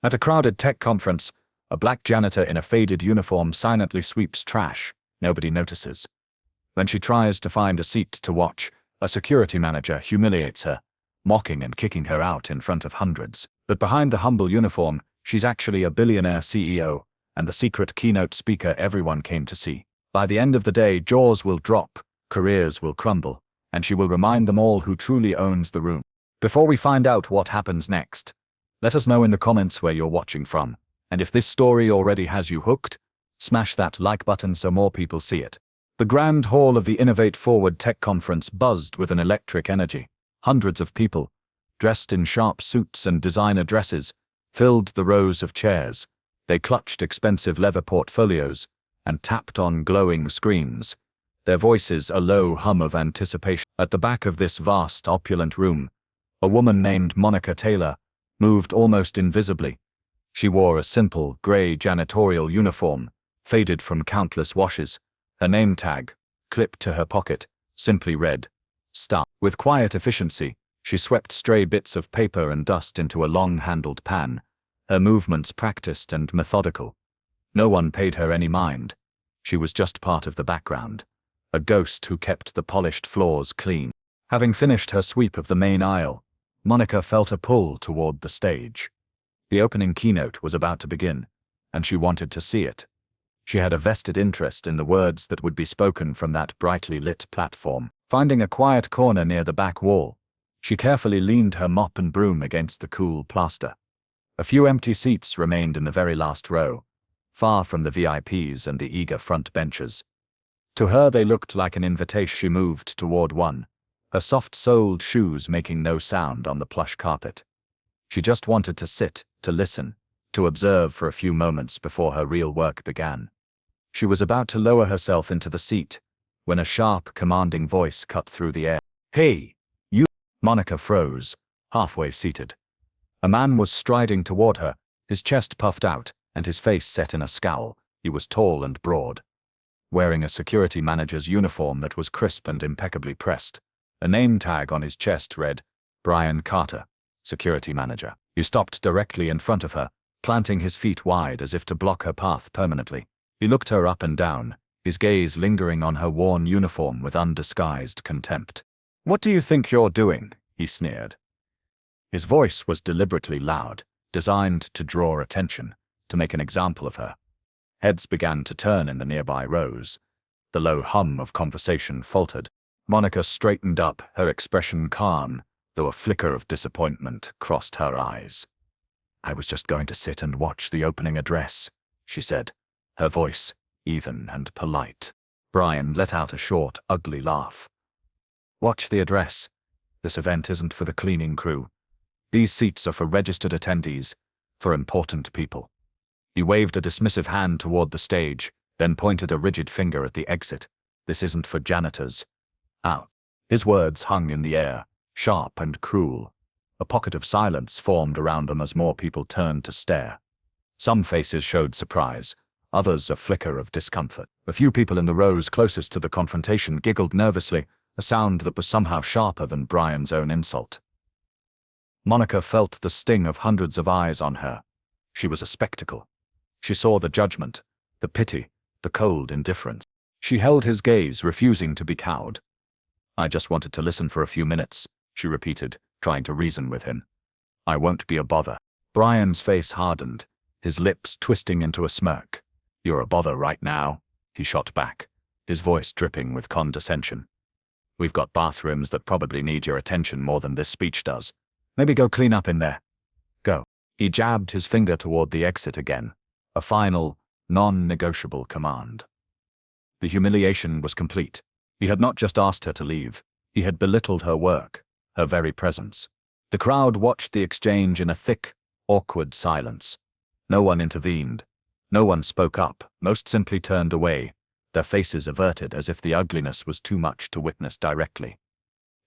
At a crowded tech conference, a black janitor in a faded uniform silently sweeps trash. Nobody notices. When she tries to find a seat to watch, a security manager humiliates her, mocking and kicking her out in front of hundreds. But behind the humble uniform, she's actually a billionaire CEO, and the secret keynote speaker everyone came to see. By the end of the day, jaws will drop, careers will crumble, and she will remind them all who truly owns the room. Before we find out what happens next, let us know in the comments where you're watching from, and if this story already has you hooked, smash that like button so more people see it. The grand hall of the Innovate Forward Tech Conference buzzed with an electric energy. Hundreds of people, dressed in sharp suits and designer dresses, filled the rows of chairs. They clutched expensive leather portfolios and tapped on glowing screens, their voices a low hum of anticipation. At the back of this vast, opulent room, a woman named Monica Taylor moved almost invisibly. She wore a simple, gray janitorial uniform, faded from countless washes. Her name tag, clipped to her pocket, simply read, "Star." With quiet efficiency, she swept stray bits of paper and dust into a long-handled pan, her movements practiced and methodical. No one paid her any mind. She was just part of the background, a ghost who kept the polished floors clean. Having finished her sweep of the main aisle, Monica felt a pull toward the stage. The opening keynote was about to begin, and she wanted to see it. She had a vested interest in the words that would be spoken from that brightly lit platform. Finding a quiet corner near the back wall, she carefully leaned her mop and broom against the cool plaster. A few empty seats remained in the very last row, far from the VIPs and the eager front benches. To her they looked like an invitation. She moved toward one, her soft-soled shoes making no sound on the plush carpet. She just wanted to sit, to listen, to observe for a few moments before her real work began. She was about to lower herself into the seat, when a sharp, commanding voice cut through the air. "Hey, you!" Monica froze, halfway seated. A man was striding toward her, his chest puffed out, and his face set in a scowl. He was tall and broad, wearing a security manager's uniform that was crisp and impeccably pressed. A name tag on his chest read, "Brian Carter, Security Manager." He stopped directly in front of her, planting his feet wide as if to block her path permanently. He looked her up and down, his gaze lingering on her worn uniform with undisguised contempt. "What do you think you're doing?" he sneered. His voice was deliberately loud, designed to draw attention, to make an example of her. Heads began to turn in the nearby rows. The low hum of conversation faltered. Monica straightened up, her expression calm, though a flicker of disappointment crossed her eyes. "I was just going to sit and watch the opening address," she said, her voice even and polite. Brian let out a short, ugly laugh. "Watch the address. This event isn't for the cleaning crew. These seats are for registered attendees, for important people." He waved a dismissive hand toward the stage, then pointed a rigid finger at the exit. "This isn't for janitors. Out." His words hung in the air, sharp and cruel. A pocket of silence formed around them as more people turned to stare. Some faces showed surprise, others a flicker of discomfort. A few people in the rows closest to the confrontation giggled nervously, a sound that was somehow sharper than Brian's own insult. Monica felt the sting of hundreds of eyes on her. She was a spectacle. She saw the judgment, the pity, the cold indifference. She held his gaze, refusing to be cowed. "I just wanted to listen for a few minutes," she repeated, trying to reason with him. "I won't be a bother." Brian's face hardened, his lips twisting into a smirk. "You're a bother right now," he shot back, his voice dripping with condescension. "We've got bathrooms that probably need your attention more than this speech does. Maybe go clean up in there. Go." He jabbed his finger toward the exit again, a final, non-negotiable command. The humiliation was complete. He had not just asked her to leave, he had belittled her work, her very presence. The crowd watched the exchange in a thick, awkward silence. No one intervened. No one spoke up. Most simply turned away, their faces averted as if the ugliness was too much to witness directly.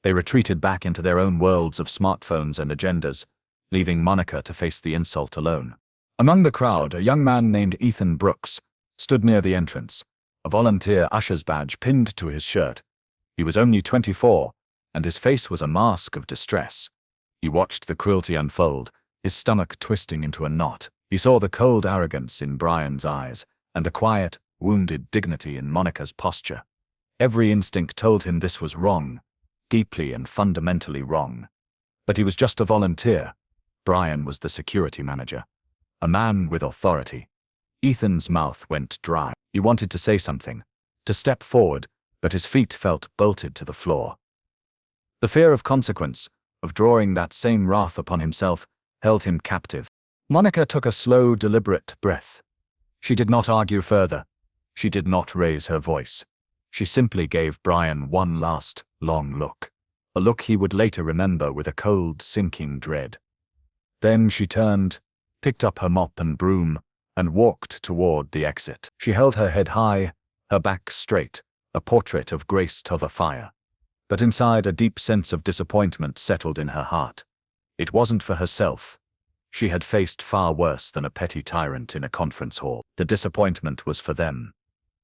They retreated back into their own worlds of smartphones and agendas, leaving Monica to face the insult alone. Among the crowd, a young man named Ethan Brooks stood near the entrance, a volunteer usher's badge pinned to his shirt. He was only 24, and his face was a mask of distress. He watched the cruelty unfold, his stomach twisting into a knot. He saw the cold arrogance in Brian's eyes, and the quiet, wounded dignity in Monica's posture. Every instinct told him this was wrong, deeply and fundamentally wrong. But he was just a volunteer. Brian was the security manager, a man with authority. Ethan's mouth went dry. He wanted to say something, to step forward, but his feet felt bolted to the floor. The fear of consequence, of drawing that same wrath upon himself, held him captive. Monica took a slow, deliberate breath. She did not argue further. She did not raise her voice. She simply gave Brian one last, long look. A look he would later remember with a cold, sinking dread. Then she turned, picked up her mop and broom, and walked toward the exit. She held her head high, her back straight, a portrait of Grace Tover Fire. But inside, a deep sense of disappointment settled in her heart. It wasn't for herself. She had faced far worse than a petty tyrant in a conference hall. The disappointment was for them.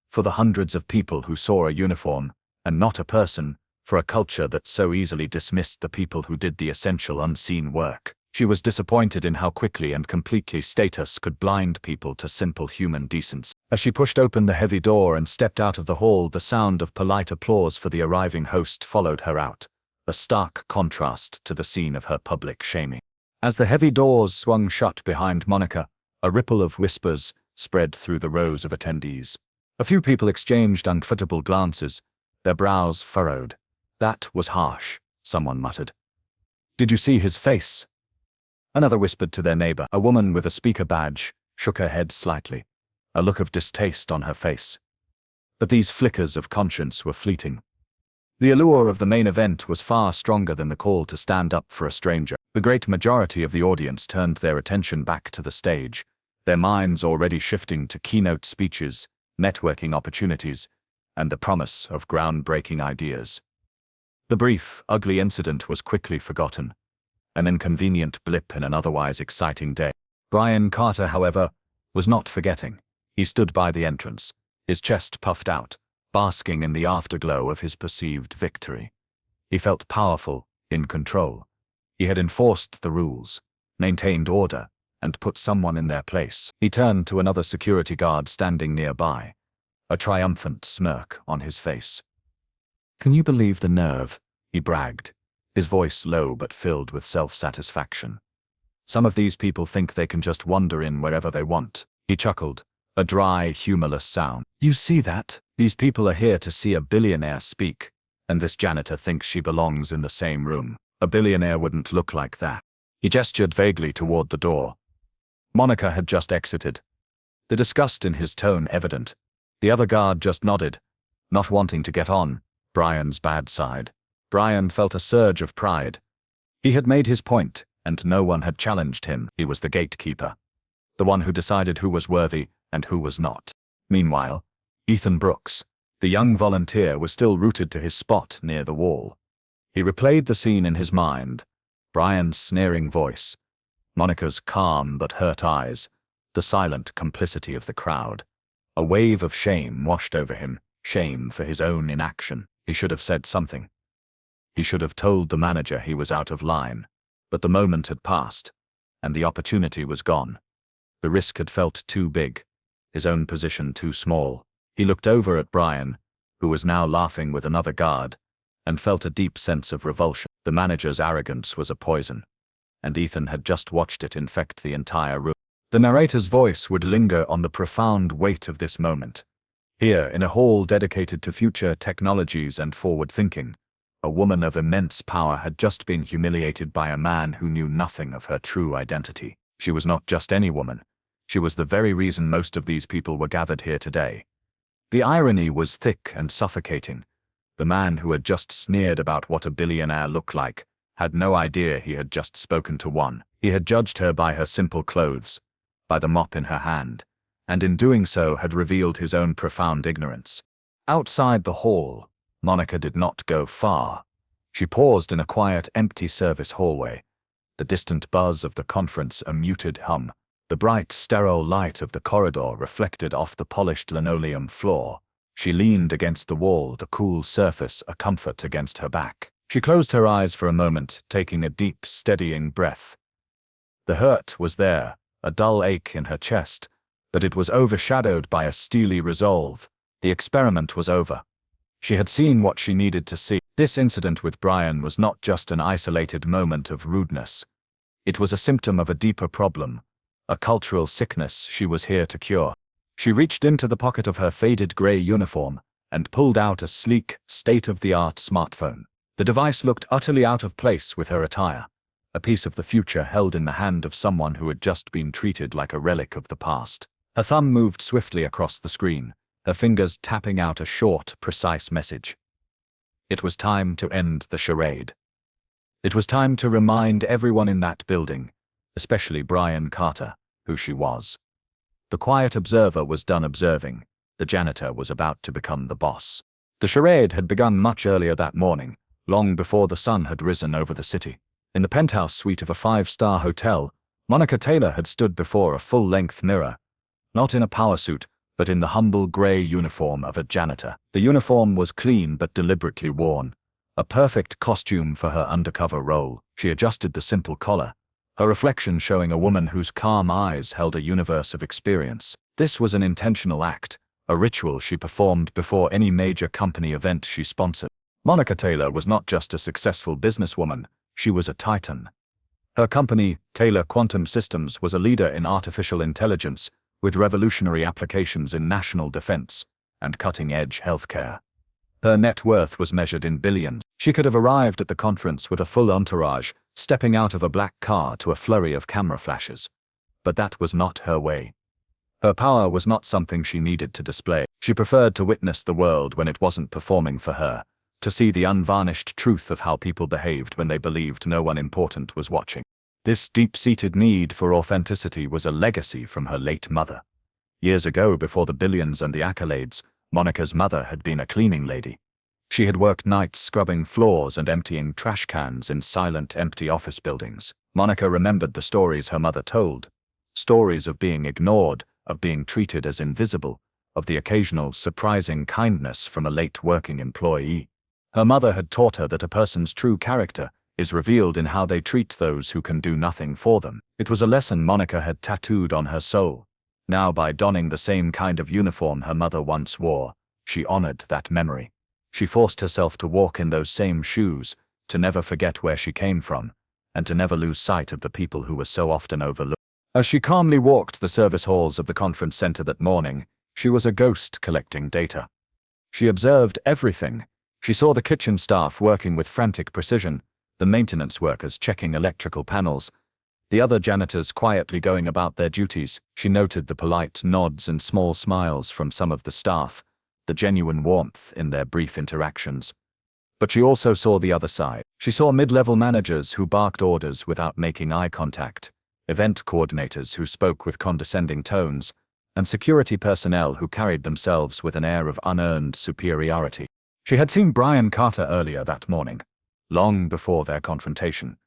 For the hundreds of people who saw a uniform, and not a person, for a culture that so easily dismissed the people who did the essential unseen work. She was disappointed in how quickly and completely status could blind people to simple human decency. As she pushed open the heavy door and stepped out of the hall, the sound of polite applause for the arriving host followed her out, a stark contrast to the scene of her public shaming. As the heavy doors swung shut behind Monica, a ripple of whispers spread through the rows of attendees. A few people exchanged uncomfortable glances, their brows furrowed. "That was harsh," someone muttered. "Did you see his face?" Another whispered to their neighbor. A woman with a speaker badge shook her head slightly, a look of distaste on her face. But these flickers of conscience were fleeting. The allure of the main event was far stronger than the call to stand up for a stranger. The great majority of the audience turned their attention back to the stage, their minds already shifting to keynote speeches, networking opportunities, and the promise of groundbreaking ideas. The brief, ugly incident was quickly forgotten, an inconvenient blip in an otherwise exciting day. Brian Carter, however, was not forgetting. He stood by the entrance, his chest puffed out, basking in the afterglow of his perceived victory. He felt powerful, in control. He had enforced the rules, maintained order, and put someone in their place. He turned to another security guard standing nearby, a triumphant smirk on his face. "Can you believe the nerve?" he bragged, his voice low but filled with self-satisfaction. "Some of these people think they can just wander in wherever they want." He chuckled, a dry, humorless sound. "You see that? These people are here to see a billionaire speak, and this janitor thinks she belongs in the same room. A billionaire wouldn't look like that." He gestured vaguely toward the door. Monica had just exited, the disgust in his tone evident. The other guard just nodded, not wanting to get on Brian's bad side. Brian felt a surge of pride. He had made his point, and no one had challenged him. He was the gatekeeper, the one who decided who was worthy and who was not. Meanwhile, Ethan Brooks, the young volunteer, was still rooted to his spot near the wall. He replayed the scene in his mind, Brian's sneering voice, Monica's calm but hurt eyes, the silent complicity of the crowd. A wave of shame washed over him, shame for his own inaction. He should have said something. He should have told the manager he was out of line. But the moment had passed, and the opportunity was gone. The risk had felt too big, his own position too small. He looked over at Brian, who was now laughing with another guard, and felt a deep sense of revulsion. The manager's arrogance was a poison, and Ethan had just watched it infect the entire room. The narrator's voice would linger on the profound weight of this moment. Here, in a hall dedicated to future technologies and forward thinking, a woman of immense power had just been humiliated by a man who knew nothing of her true identity. She was not just any woman. She was the very reason most of these people were gathered here today. The irony was thick and suffocating. The man who had just sneered about what a billionaire looked like had no idea he had just spoken to one. He had judged her by her simple clothes, by the mop in her hand, and in doing so had revealed his own profound ignorance. Outside the hall, Monica did not go far. She paused in a quiet, empty service hallway, the distant buzz of the conference a muted hum, the bright, sterile light of the corridor reflected off the polished linoleum floor. She leaned against the wall, the cool surface a comfort against her back. She closed her eyes for a moment, taking a deep, steadying breath. The hurt was there, a dull ache in her chest, but it was overshadowed by a steely resolve. The experiment was over. She had seen what she needed to see. This incident with Brian was not just an isolated moment of rudeness. It was a symptom of a deeper problem, a cultural sickness she was here to cure. She reached into the pocket of her faded gray uniform and pulled out a sleek, state-of-the-art smartphone. The device looked utterly out of place with her attire, a piece of the future held in the hand of someone who had just been treated like a relic of the past. Her thumb moved swiftly across the screen, her fingers tapping out a short, precise message. It was time to end the charade. It was time to remind everyone in that building, especially Brian Carter, who she was. The quiet observer was done observing. The janitor was about to become the boss. The charade had begun much earlier that morning, long before the sun had risen over the city. In the penthouse suite of a 5-star hotel, Monica Taylor had stood before a full-length mirror, not in a power suit, but in the humble gray uniform of a janitor. The uniform was clean but deliberately worn, a perfect costume for her undercover role. She adjusted the simple collar, her reflection showing a woman whose calm eyes held a universe of experience. This was an intentional act, a ritual she performed before any major company event she sponsored. Monica Taylor was not just a successful businesswoman, she was a titan. Her company, Taylor Quantum Systems, was a leader in artificial intelligence, with revolutionary applications in national defense and cutting-edge healthcare. Her net worth was measured in billions. She could have arrived at the conference with a full entourage, stepping out of a black car to a flurry of camera flashes. But that was not her way. Her power was not something she needed to display. She preferred to witness the world when it wasn't performing for her, to see the unvarnished truth of how people behaved when they believed no one important was watching. This deep-seated need for authenticity was a legacy from her late mother. Years ago, before the billions and the accolades, Monica's mother had been a cleaning lady. She had worked nights scrubbing floors and emptying trash cans in silent, empty office buildings. Monica remembered the stories her mother told. Stories of being ignored, of being treated as invisible, of the occasional surprising kindness from a late working employee. Her mother had taught her that a person's true character is revealed in how they treat those who can do nothing for them. It was a lesson Monica had tattooed on her soul. Now, by donning the same kind of uniform her mother once wore, she honored that memory. She forced herself to walk in those same shoes, to never forget where she came from, and to never lose sight of the people who were so often overlooked. As she calmly walked the service halls of the conference center that morning, she was a ghost collecting data. She observed everything. She saw the kitchen staff working with frantic precision, the maintenance workers checking electrical panels, the other janitors quietly going about their duties. She noted the polite nods and small smiles from some of the staff, the genuine warmth in their brief interactions. But she also saw the other side. She saw mid-level managers who barked orders without making eye contact, event coordinators who spoke with condescending tones, and security personnel who carried themselves with an air of unearned superiority. She had seen Brian Carter earlier that morning, long before their confrontation.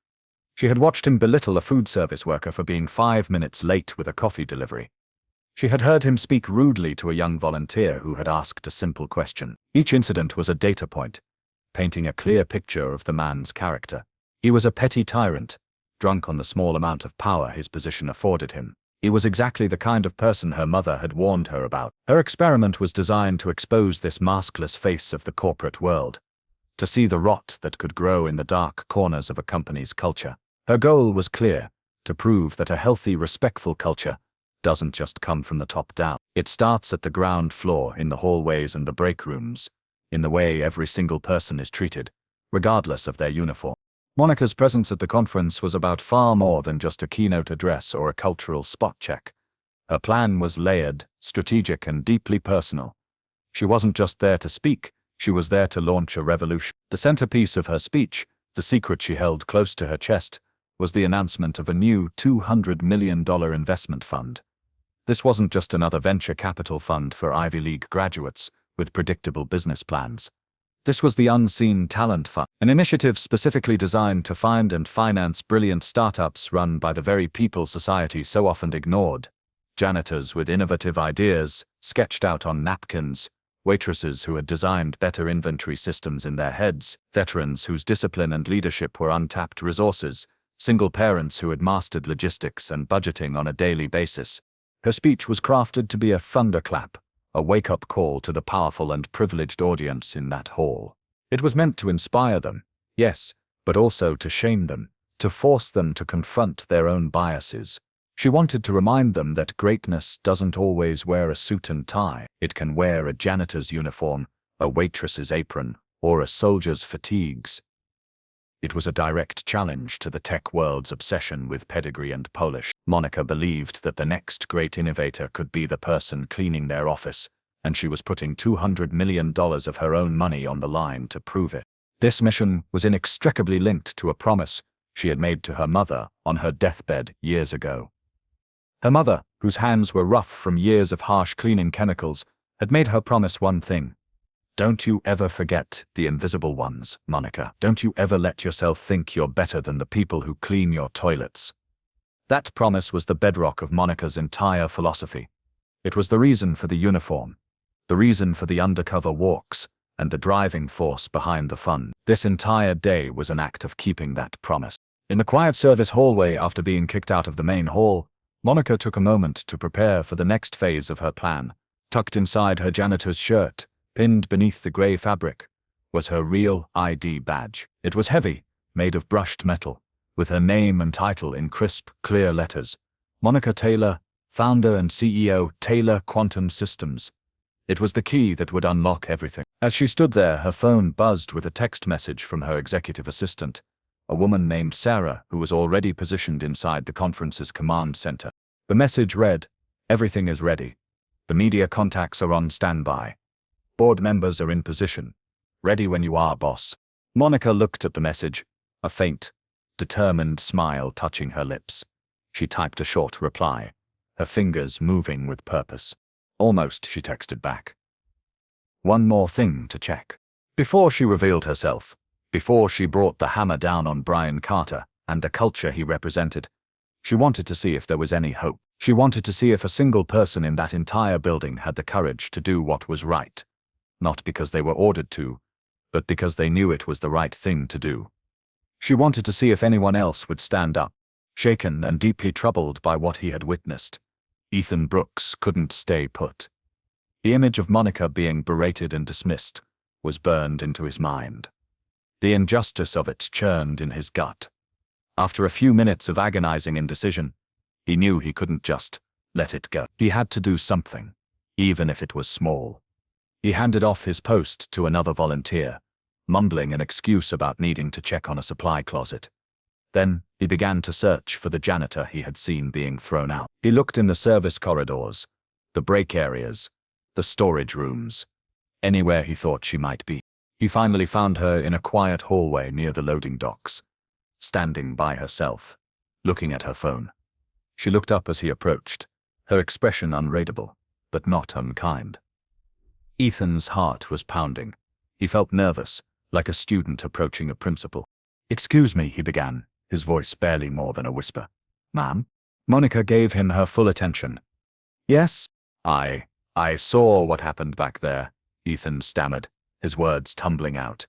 She had watched him belittle a food service worker for being 5 minutes late with a coffee delivery. She had heard him speak rudely to a young volunteer who had asked a simple question. Each incident was a data point, painting a clear picture of the man's character. He was a petty tyrant, drunk on the small amount of power his position afforded him. He was exactly the kind of person her mother had warned her about. Her experiment was designed to expose this maskless face of the corporate world, to see the rot that could grow in the dark corners of a company's culture. Her goal was clear: to prove that a healthy, respectful culture doesn't just come from the top down. It starts at the ground floor, in the hallways and the break rooms, in the way every single person is treated, regardless of their uniform. Monica's presence at the conference was about far more than just a keynote address or a cultural spot check. Her plan was layered, strategic, and deeply personal. She wasn't just there to speak, she was there to launch a revolution. The centerpiece of her speech, the secret she held close to her chest, was the announcement of a new $200 million investment fund. This wasn't just another venture capital fund for Ivy League graduates with predictable business plans. This was the Unseen Talent Fund, an initiative specifically designed to find and finance brilliant startups run by the very people society so often ignored. Janitors with innovative ideas, sketched out on napkins, waitresses who had designed better inventory systems in their heads, veterans whose discipline and leadership were untapped resources, single parents who had mastered logistics and budgeting on a daily basis. Her speech was crafted to be a thunderclap, a wake-up call to the powerful and privileged audience in that hall. It was meant to inspire them, yes, but also to shame them, to force them to confront their own biases. She wanted to remind them that greatness doesn't always wear a suit and tie. It can wear a janitor's uniform, a waitress's apron, or a soldier's fatigues. It was a direct challenge to the tech world's obsession with pedigree and polish. Monica believed that the next great innovator could be the person cleaning their office, and she was putting $200 million of her own money on the line to prove it. This mission was inextricably linked to a promise she had made to her mother on her deathbed years ago. Her mother, whose hands were rough from years of harsh cleaning chemicals, had made her promise one thing. Don't you ever forget the invisible ones, Monica. Don't you ever let yourself think you're better than the people who clean your toilets. That promise was the bedrock of Monica's entire philosophy. It was the reason for the uniform, the reason for the undercover walks, and the driving force behind the fun. This entire day was an act of keeping that promise. In the quiet service hallway after being kicked out of the main hall, Monica took a moment to prepare for the next phase of her plan. Tucked inside her janitor's shirt, pinned beneath the gray fabric, was her real ID badge. It was heavy, made of brushed metal, with her name and title in crisp, clear letters. Monica Taylor, founder and CEO, Taylor Quantum Systems. It was the key that would unlock everything. As she stood there, her phone buzzed with a text message from her executive assistant, a woman named Sarah who was already positioned inside the conference's command center. The message read, "Everything is ready. The media contacts are on standby. Board members are in position. Ready when you are, boss." Monica looked at the message, a faint, determined smile touching her lips. She typed a short reply, her fingers moving with purpose. Almost, she texted back. One more thing to check. Before she revealed herself, before she brought the hammer down on Brian Carter and the culture he represented, she wanted to see if there was any hope. She wanted to see if a single person in that entire building had the courage to do what was right. Not because they were ordered to, but because they knew it was the right thing to do. She wanted to see if anyone else would stand up, shaken and deeply troubled by what he had witnessed. Ethan Brooks couldn't stay put. The image of Monica being berated and dismissed was burned into his mind. The injustice of it churned in his gut. After a few minutes of agonizing indecision, he knew he couldn't just let it go. He had to do something, even if it was small. He handed off his post to another volunteer, mumbling an excuse about needing to check on a supply closet. Then, he began to search for the janitor he had seen being thrown out. He looked in the service corridors, the break areas, the storage rooms, anywhere he thought she might be. He finally found her in a quiet hallway near the loading docks, standing by herself, looking at her phone. She looked up as he approached, her expression unreadable, but not unkind. Ethan's heart was pounding. He felt nervous, like a student approaching a principal. "Excuse me," he began, his voice barely more than a whisper. "Ma'am?" Monica gave him her full attention. "Yes? I saw what happened back there," Ethan stammered, his words tumbling out.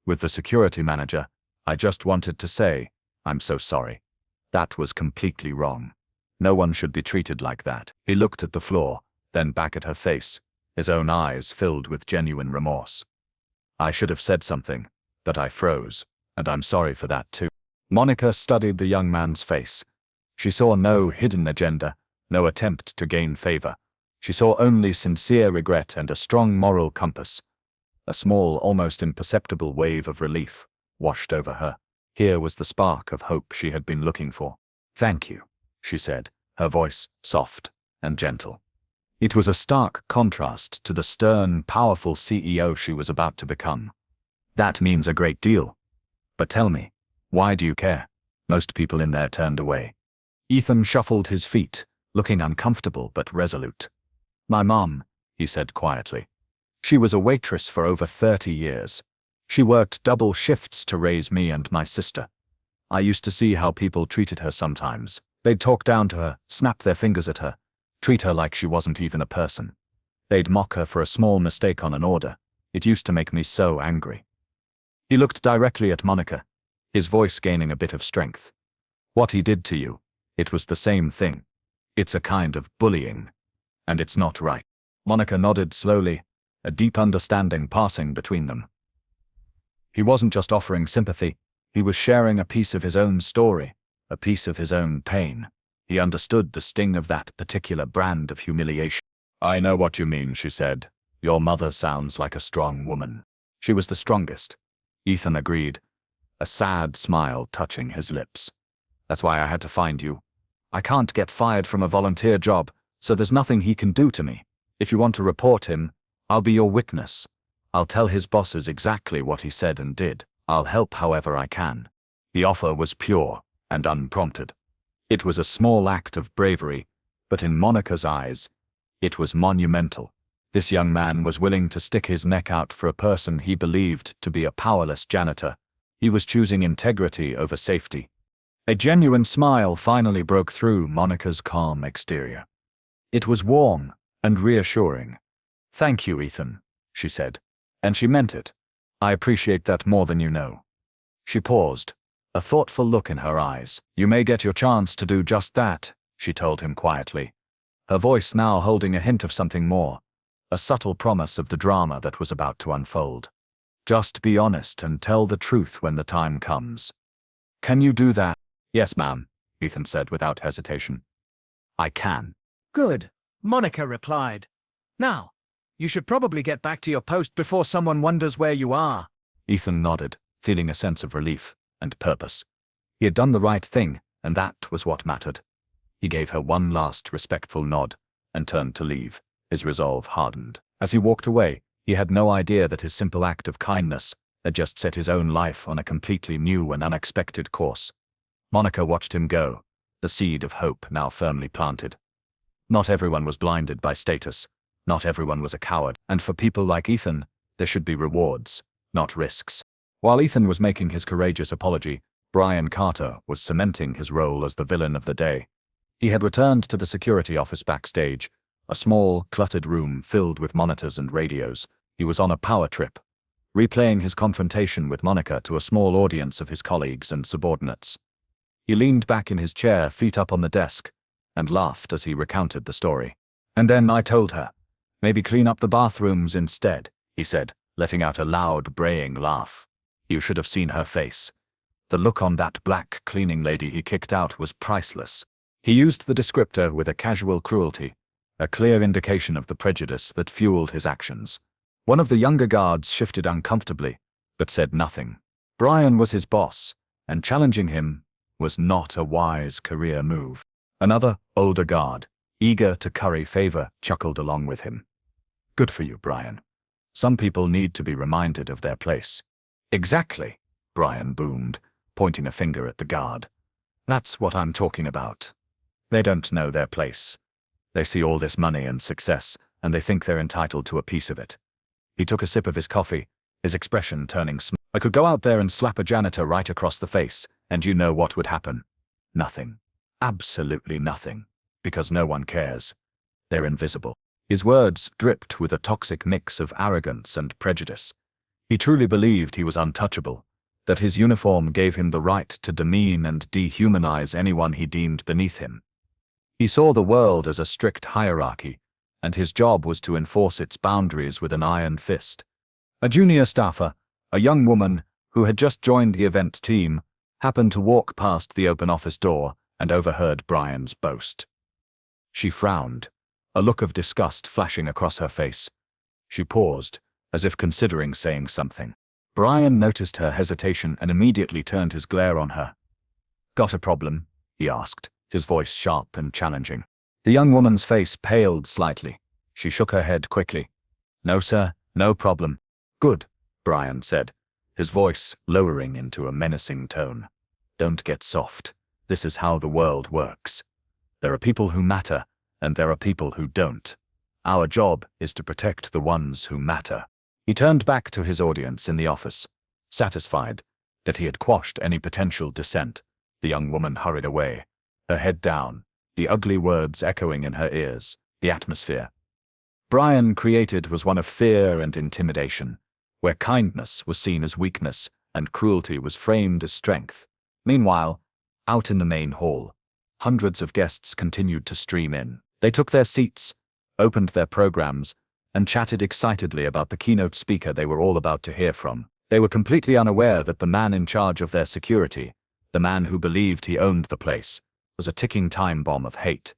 "With the security manager, I just wanted to say, I'm so sorry. That was completely wrong. No one should be treated like that." He looked at the floor, then back at her face, his own eyes filled with genuine remorse. "I should have said something, but I froze, and I'm sorry for that too." Monica studied the young man's face. She saw no hidden agenda, no attempt to gain favor. She saw only sincere regret and a strong moral compass. A small, almost imperceptible wave of relief washed over her. Here was the spark of hope she had been looking for. "Thank you," she said, her voice soft and gentle. It was a stark contrast to the stern, powerful CEO she was about to become. "That means a great deal. But tell me, why do you care?" Most people in there turned away. Ethan shuffled his feet, looking uncomfortable but resolute. "My mom," he said quietly. "She was a waitress for over 30 years. She worked double shifts to raise me and my sister. I used to see how people treated her sometimes. They'd talk down to her, snap their fingers at her, treat her like she wasn't even a person. They'd mock her for a small mistake on an order. It used to make me so angry." He looked directly at Monica, his voice gaining a bit of strength. What he did to you, it was the same thing. It's a kind of bullying. And it's not right. Monica nodded slowly, a deep understanding passing between them. He wasn't just offering sympathy, he was sharing a piece of his own story, a piece of his own pain. He understood the sting of that particular brand of humiliation. "I know what you mean," she said. "Your mother sounds like a strong woman." She was the strongest. Ethan agreed, a sad smile touching his lips. "That's why I had to find you. I can't get fired from a volunteer job, so there's nothing he can do to me. If you want to report him, I'll be your witness. I'll tell his bosses exactly what he said and did. I'll help however I can." The offer was pure and unprompted. It was a small act of bravery, but in Monica's eyes, it was monumental. This young man was willing to stick his neck out for a person he believed to be a powerless janitor. He was choosing integrity over safety. A genuine smile finally broke through Monica's calm exterior. It was warm and reassuring. "Thank you, Ethan," she said. And she meant it. "I appreciate that more than you know." She paused, a thoughtful look in her eyes. "You may get your chance to do just that," she told him quietly, her voice now holding a hint of something more, a subtle promise of the drama that was about to unfold. "Just be honest and tell the truth when the time comes. Can you do that?" "Yes, ma'am," Ethan said without hesitation. "I can." "Good," Monica replied. "Now, you should probably get back to your post before someone wonders where you are." Ethan nodded, feeling a sense of relief and purpose. He had done the right thing, and that was what mattered. He gave her one last respectful nod and turned to leave, his resolve hardened. As he walked away, he had no idea that his simple act of kindness had just set his own life on a completely new and unexpected course. Monica watched him go, the seed of hope now firmly planted. Not everyone was blinded by status, not everyone was a coward, and for people like Ethan, there should be rewards, not risks. While Ethan was making his courageous apology, Brian Carter was cementing his role as the villain of the day. He had returned to the security office backstage, a small, cluttered room filled with monitors and radios. He was on a power trip, replaying his confrontation with Monica to a small audience of his colleagues and subordinates. He leaned back in his chair, feet up on the desk, and laughed as he recounted the story. "And then I told her, maybe clean up the bathrooms instead," he said, letting out a loud, braying laugh. You should have seen her face. The look on that black cleaning lady he kicked out was priceless. He used the descriptor with a casual cruelty, a clear indication of the prejudice that fueled his actions. One of the younger guards shifted uncomfortably, but said nothing. Brian was his boss, and challenging him was not a wise career move. Another, older guard, eager to curry favor, chuckled along with him. "Good for you, Brian. Some people need to be reminded of their place." "Exactly," Brian boomed, pointing a finger at the guard. "That's what I'm talking about. They don't know their place. They see all this money and success, and they think they're entitled to a piece of it." He took a sip of his coffee, his expression turning smooth. "I could go out there and slap a janitor right across the face, and you know what would happen? Nothing. Absolutely nothing. Because no one cares. They're invisible." His words dripped with a toxic mix of arrogance and prejudice. He truly believed he was untouchable, that his uniform gave him the right to demean and dehumanize anyone he deemed beneath him. He saw the world as a strict hierarchy, and his job was to enforce its boundaries with an iron fist. A junior staffer, a young woman who had just joined the event team, happened to walk past the open office door and overheard Brian's boast. She frowned, a look of disgust flashing across her face. She paused, as if considering saying something. Brian noticed her hesitation and immediately turned his glare on her. "Got a problem?" he asked, his voice sharp and challenging. The young woman's face paled slightly. She shook her head quickly. "No, sir, no problem." "Good," Brian said, his voice lowering into a menacing tone. "Don't get soft. This is how the world works. There are people who matter, and there are people who don't. Our job is to protect the ones who matter." He turned back to his audience in the office. Satisfied that he had quashed any potential dissent, the young woman hurried away, her head down, the ugly words echoing in her ears. The atmosphere Brian created was one of fear and intimidation, where kindness was seen as weakness and cruelty was framed as strength. Meanwhile, Out in the main hall, hundreds of guests continued to stream in. They took their seats, opened their programs, and chatted excitedly about the keynote speaker they were all about to hear from. They were completely unaware that the man in charge of their security, the man who believed he owned the place, was a ticking time bomb of hate,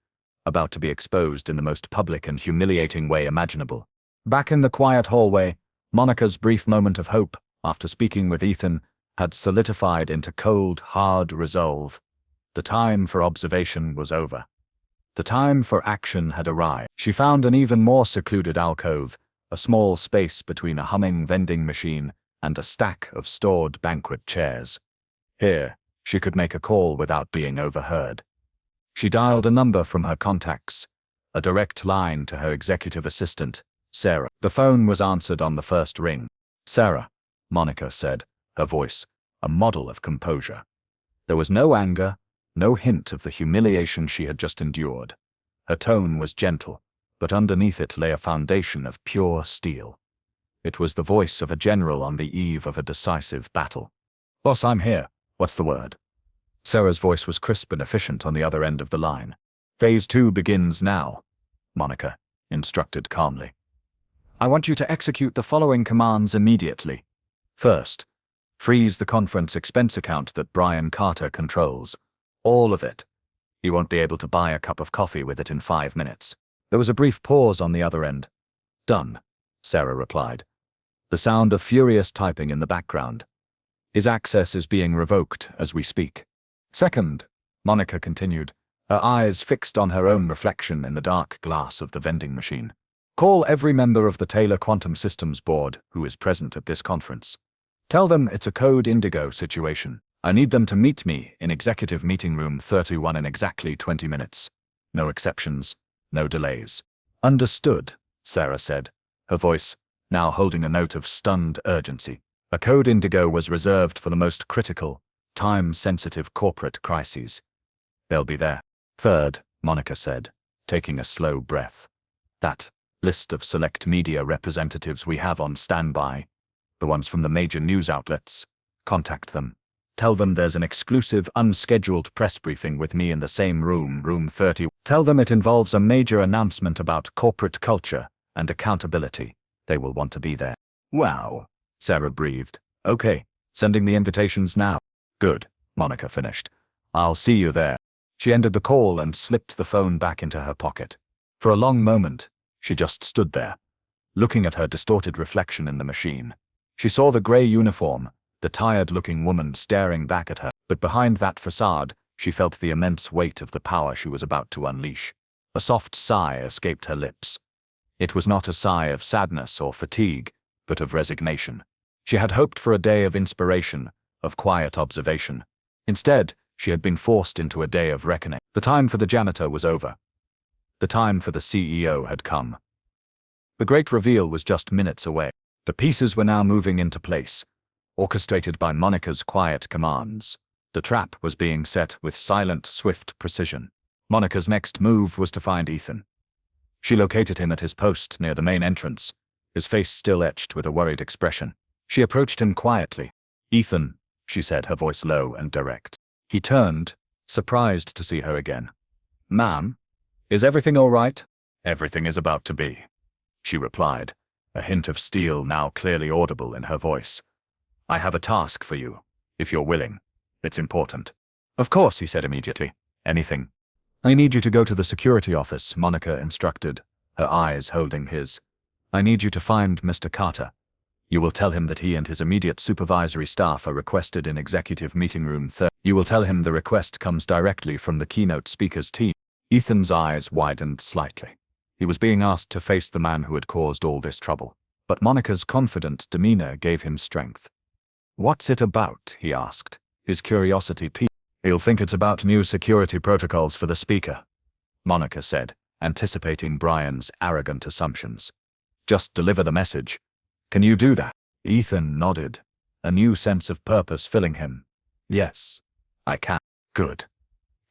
about to be exposed in the most public and humiliating way imaginable. Back in the quiet hallway, Monica's brief moment of hope, after speaking with Ethan, had solidified into cold, hard resolve. The time for observation was over. The time for action had arrived. She found an even more secluded alcove, a small space between a humming vending machine and a stack of stored banquet chairs. Here, she could make a call without being overheard. She dialed a number from her contacts, a direct line to her executive assistant, Sarah. The phone was answered on the first ring. "Sarah," Monica said, her voice a model of composure. There was no anger, no hint of the humiliation she had just endured. Her tone was gentle, but underneath it lay a foundation of pure steel. It was the voice of a general on the eve of a decisive battle. "Boss, I'm here. What's the word?" Sarah's voice was crisp and efficient on the other end of the line. "Phase 2 begins now," Monica instructed calmly. "I want you to execute the following commands immediately. First, freeze the conference expense account that Brian Carter controls. All of it. He won't be able to buy a cup of coffee with it in 5 minutes." There was a brief pause on the other end. "Done," Sarah replied, the sound of furious typing in the background. "His access is being revoked as we speak." "Second," Monica continued, her eyes fixed on her own reflection in the dark glass of the vending machine. "Call every member of the Taylor Quantum Systems board who is present at this conference. Tell them it's a Code Indigo situation. I need them to meet me in Executive Meeting Room 31 in exactly 20 minutes. No exceptions, no delays." "Understood," Sarah said, her voice now holding a note of stunned urgency. A Code Indigo was reserved for the most critical, time-sensitive corporate crises. "They'll be there." "Third," Monica said, taking a slow breath. "That list of select media representatives we have on standby, the ones from the major news outlets, contact them. Tell them there's an exclusive, unscheduled press briefing with me in the same room, room 30. Tell them it involves a major announcement about corporate culture and accountability. They will want to be there." "Wow," Sarah breathed. "Okay, sending the invitations now." "Good," Monica finished. "I'll see you there." She ended the call and slipped the phone back into her pocket. For a long moment, she just stood there, looking at her distorted reflection in the machine. She saw the gray uniform, the tired-looking woman staring back at her, but behind that facade, she felt the immense weight of the power she was about to unleash. A soft sigh escaped her lips. It was not a sigh of sadness or fatigue, but of resignation. She had hoped for a day of inspiration, of quiet observation. Instead, she had been forced into a day of reckoning. The time for the janitor was over. The time for the CEO had come. The great reveal was just minutes away. The pieces were now moving into place, orchestrated by Monica's quiet commands. The trap was being set with silent, swift precision. Monica's next move was to find Ethan. She located him at his post near the main entrance, his face still etched with a worried expression. She approached him quietly. "Ethan," she said, her voice low and direct. He turned, surprised to see her again. "Ma'am, is everything all right?" "Everything is about to be," she replied, a hint of steel now clearly audible in her voice. "I have a task for you, if you're willing. It's important." "Of course," he said immediately. "Anything." "I need you to go to the security office," Monica instructed, her eyes holding his. "I need you to find Mr. Carter. You will tell him that he and his immediate supervisory staff are requested in Executive Meeting Room 30. You will tell him the request comes directly from the keynote speaker's team." Ethan's eyes widened slightly. He was being asked to face the man who had caused all this trouble, but Monica's confident demeanor gave him strength. "What's it about?" he asked, his curiosity piqued. "He'll think it's about new security protocols for the speaker," Monica said, anticipating Brian's arrogant assumptions. "Just deliver the message. Can you do that?" Ethan nodded, a new sense of purpose filling him. "Yes, I can." "Good.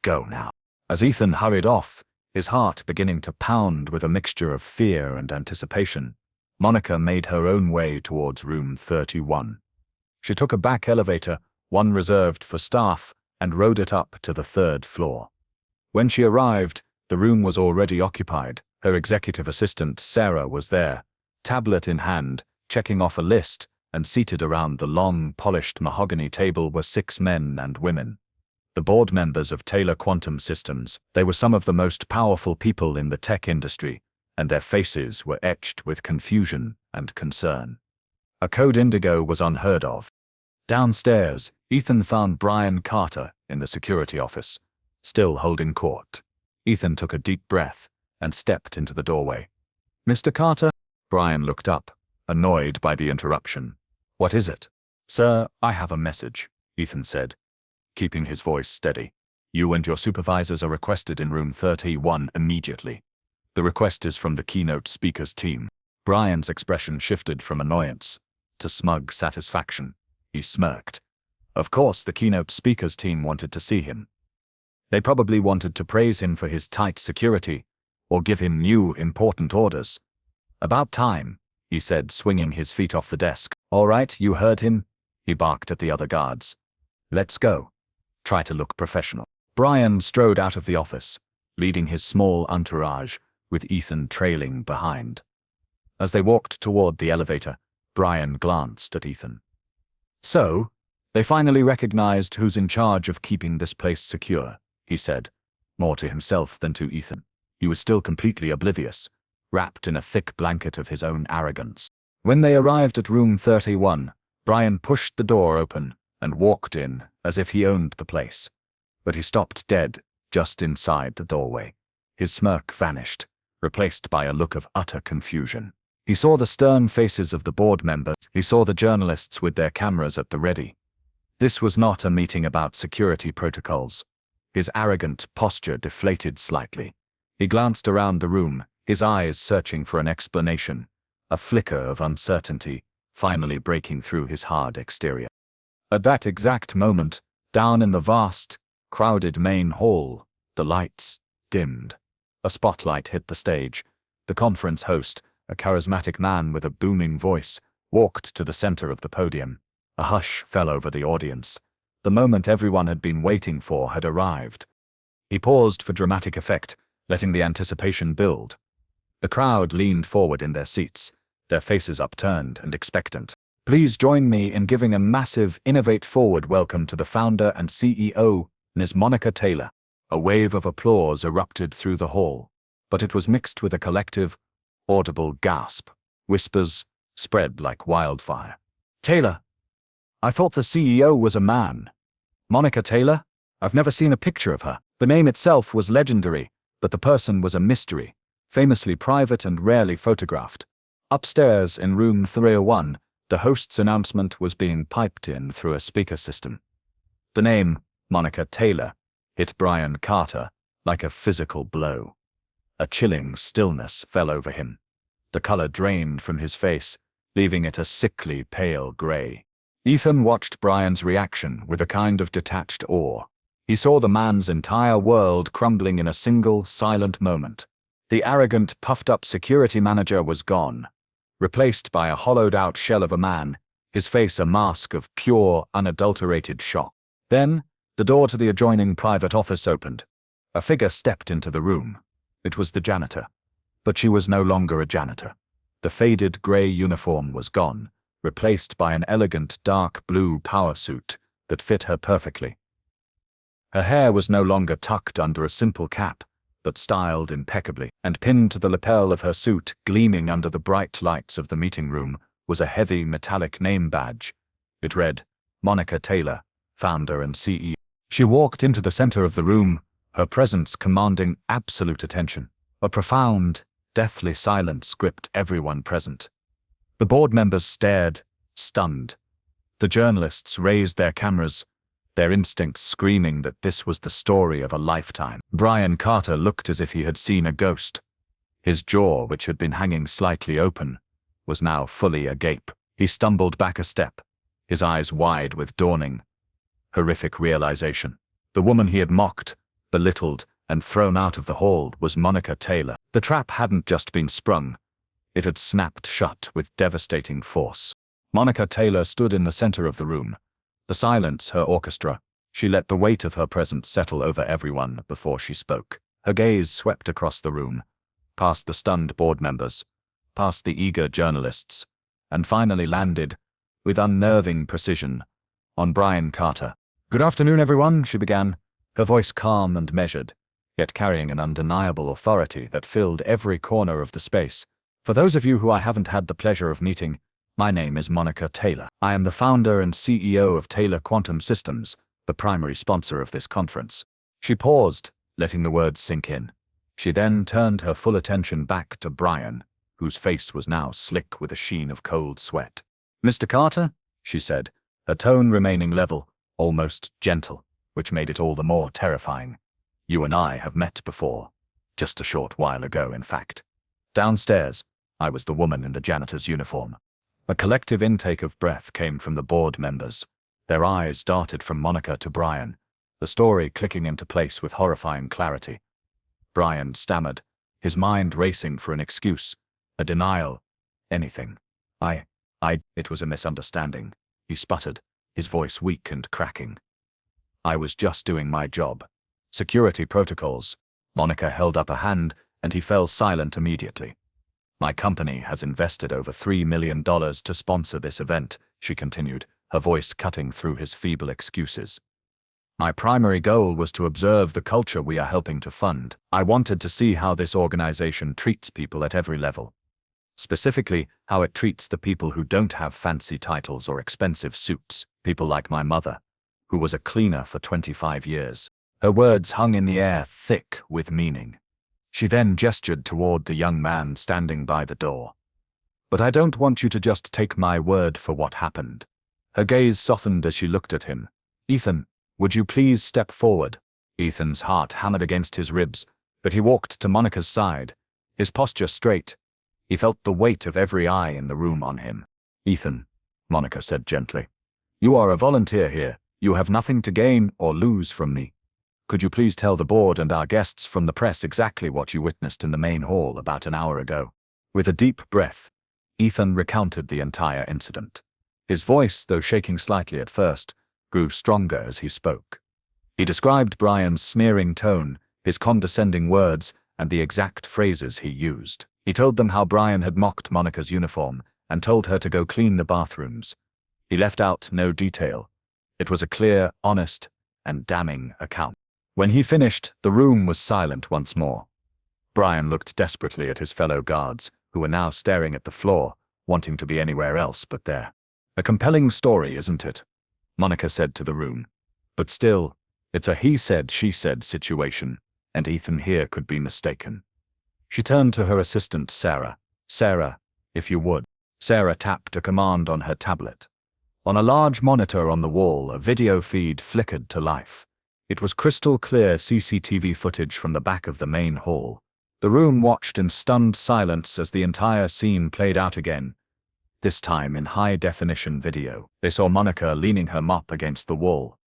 Go now." As Ethan hurried off, his heart beginning to pound with a mixture of fear and anticipation, Monica made her own way towards room 31. She took a back elevator, one reserved for staff, and rode it up to the 3rd floor. When she arrived, the room was already occupied. Her executive assistant, Sarah, was there, tablet in hand, checking off a list, and seated around the long, polished mahogany table were 6 men and women. The board members of Taylor Quantum Systems. They were some of the most powerful people in the tech industry, and their faces were etched with confusion and concern. A code indigo was unheard of. Downstairs, Ethan found Brian Carter in the security office, still holding court. Ethan took a deep breath and stepped into the doorway. "Mr. Carter?" Brian looked up, annoyed by the interruption. "What is it?" "Sir, I have a message," Ethan said, keeping his voice steady. "You and your supervisors are requested in room 31 immediately. The request is from the Keynote speakers team." Brian's expression shifted from annoyance to smug satisfaction. He smirked. Of course the Keynote speakers team wanted to see him. They probably wanted to praise him for his tight security, or give him new, important orders. "About time," he said, swinging his feet off the desk. "All right, you heard him," he barked at the other guards. "Let's go. Try to look professional." Brian strode out of the office, leading his small entourage, with Ethan trailing behind. As they walked toward the elevator, Brian glanced at Ethan. "So, they finally recognized who's in charge of keeping this place secure," he said, more to himself than to Ethan. He was still completely oblivious, wrapped in a thick blanket of his own arrogance. When they arrived at room 31, Brian pushed the door open and walked in as if he owned the place. But he stopped dead just inside the doorway. His smirk vanished, replaced by a look of utter confusion. He saw the stern faces of the board members. He saw the journalists with their cameras at the ready. This was not a meeting about security protocols. His arrogant posture deflated slightly. He glanced around the room, his eyes searching for an explanation, a flicker of uncertainty finally breaking through his hard exterior. At that exact moment, down in the vast, crowded main hall, the lights dimmed. A spotlight hit the stage. The conference host, a charismatic man with a booming voice, walked to the center of the podium. A hush fell over the audience. The moment everyone had been waiting for had arrived. He paused for dramatic effect, letting the anticipation build. The crowd leaned forward in their seats, their faces upturned and expectant. "Please join me in giving a massive Innovate Forward welcome to the founder and CEO, Ms. Monica Taylor." A wave of applause erupted through the hall, but it was mixed with a collective, audible gasp. Whispers spread like wildfire. "Taylor? I thought the CEO was a man. Monica Taylor? I've never seen a picture of her." The name itself was legendary, but the person was a mystery, famously private and rarely photographed. Upstairs in room 301, the host's announcement was being piped in through a speaker system. The name, Monica Taylor, hit Brian Carter like a physical blow. A chilling stillness fell over him. The color drained from his face, leaving it a sickly pale gray. Ethan watched Brian's reaction with a kind of detached awe. He saw the man's entire world crumbling in a single, silent moment. The arrogant, puffed-up security manager was gone, replaced by a hollowed-out shell of a man, his face a mask of pure, unadulterated shock. Then, the door to the adjoining private office opened. A figure stepped into the room. It was the janitor. But she was no longer a janitor. The faded gray uniform was gone, replaced by an elegant dark blue power suit that fit her perfectly. Her hair was no longer tucked under a simple cap, but styled impeccably, and pinned to the lapel of her suit, gleaming under the bright lights of the meeting room, was a heavy metallic name badge. It read, Monica Taylor, founder and CEO. She walked into the center of the room, her presence commanding absolute attention. A profound, deathly silence gripped everyone present. The board members stared, stunned. The journalists raised their cameras, their instincts screaming that this was the story of a lifetime. Brian Carter looked as if he had seen a ghost. His jaw, which had been hanging slightly open, was now fully agape. He stumbled back a step, his eyes wide with dawning, horrific realization. The woman he had mocked, belittled, and thrown out of the hall was Monica Taylor. The trap hadn't just been sprung, it had snapped shut with devastating force. Monica Taylor stood in the center of the room, the silence her orchestra, She let the weight of her presence settle over everyone before she spoke. Her gaze swept across the room, past the stunned board members, past the eager journalists, and finally landed, with unnerving precision, on Brian Carter. "Good afternoon, everyone," she began, her voice calm and measured, yet carrying an undeniable authority that filled every corner of the space. "For those of you who I haven't had the pleasure of meeting, my name is Monica Taylor. I am the founder and CEO of Taylor Quantum Systems, the primary sponsor of this conference." She paused, letting the words sink in. She then turned her full attention back to Brian, whose face was now slick with a sheen of cold sweat. "Mr. Carter," she said, her tone remaining level, almost gentle, which made it all the more terrifying. "You and I have met before. Just a short while ago, in fact. Downstairs, I was the woman in the janitor's uniform." A collective intake of breath came from the board members. Their eyes darted from Monica to Brian, the story clicking into place with horrifying clarity. Brian stammered, his mind racing for an excuse, a denial, anything. It was a misunderstanding," he sputtered, his voice weak and cracking. "I was just doing my job. Security protocols." Monica held up a hand, and he fell silent immediately. "My company has invested over $3 million to sponsor this event," she continued, her voice cutting through his feeble excuses. "My primary goal was to observe the culture we are helping to fund. I wanted to see how this organization treats people at every level. Specifically, how it treats the people who don't have fancy titles or expensive suits, people like my mother, who was a cleaner for 25 years. Her words hung in the air, thick with meaning. She then gestured toward the young man standing by the door. "But I don't want you to just take my word for what happened." Her gaze softened as she looked at him. "Ethan, would you please step forward?" Ethan's heart hammered against his ribs, but he walked to Monica's side, his posture straight. He felt the weight of every eye in the room on him. "Ethan," Monica said gently, "you are a volunteer here. You have nothing to gain or lose from me. Could you please tell the board and our guests from the press exactly what you witnessed in the main hall about an hour ago?" With a deep breath, Ethan recounted the entire incident. His voice, though shaking slightly at first, grew stronger as he spoke. He described Brian's sneering tone, his condescending words, and the exact phrases he used. He told them how Brian had mocked Monica's uniform and told her to go clean the bathrooms. He left out no detail. It was a clear, honest, and damning account. When he finished, the room was silent once more. Brian looked desperately at his fellow guards, who were now staring at the floor, wanting to be anywhere else but there. "A compelling story, isn't it?" Monica said to the room. "But still, it's a he said, she said situation, and Ethan here could be mistaken." She turned to her assistant, Sarah. "Sarah, if you would." Sarah tapped a command on her tablet. On a large monitor on the wall, a video feed flickered to life. It was crystal clear CCTV footage from the back of the main hall. The room watched in stunned silence as the entire scene played out again, this time in high-definition video. They saw Monica leaning her mop against the wall.